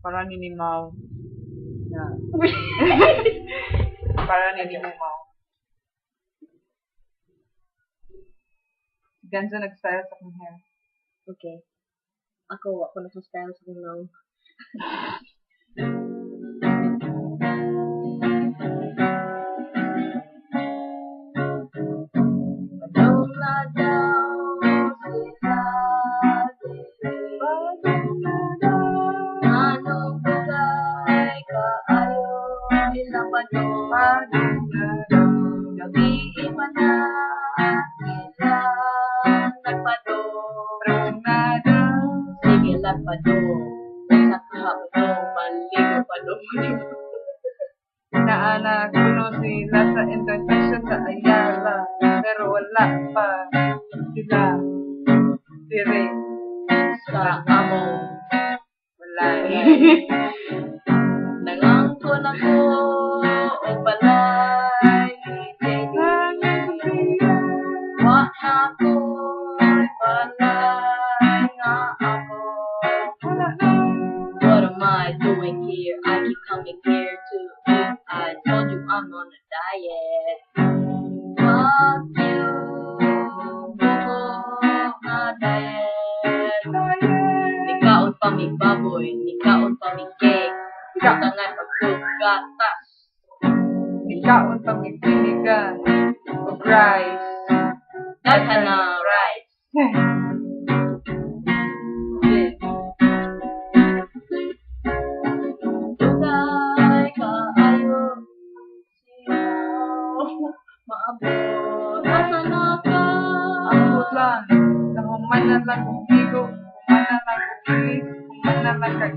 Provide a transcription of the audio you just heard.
Para ninimaw. Yeah. Para ninimaw. Ganso nag-style sa akong hair. Okay. Ako na sa style sa kong Naanak kuno sila sa intersection sa Ayala, pero wala pa sila dire sa among wala. nangangkon ako o balay wa na ko balay nga ako. What am I doing here? I keep coming here to eat. I told you I'm on a diet. Fuck you, buko nga diet. Nikaon pa mi baboy, nikaon pa mi cake. Tangan pagkugatas. Ikaon pang itinigan o rice. Daghan na rice. Dugay kaayo siyaw maabot. Asa na ka? Abot lang, nahuman na lang kong higo, human na lang kong ilis, human na lang kag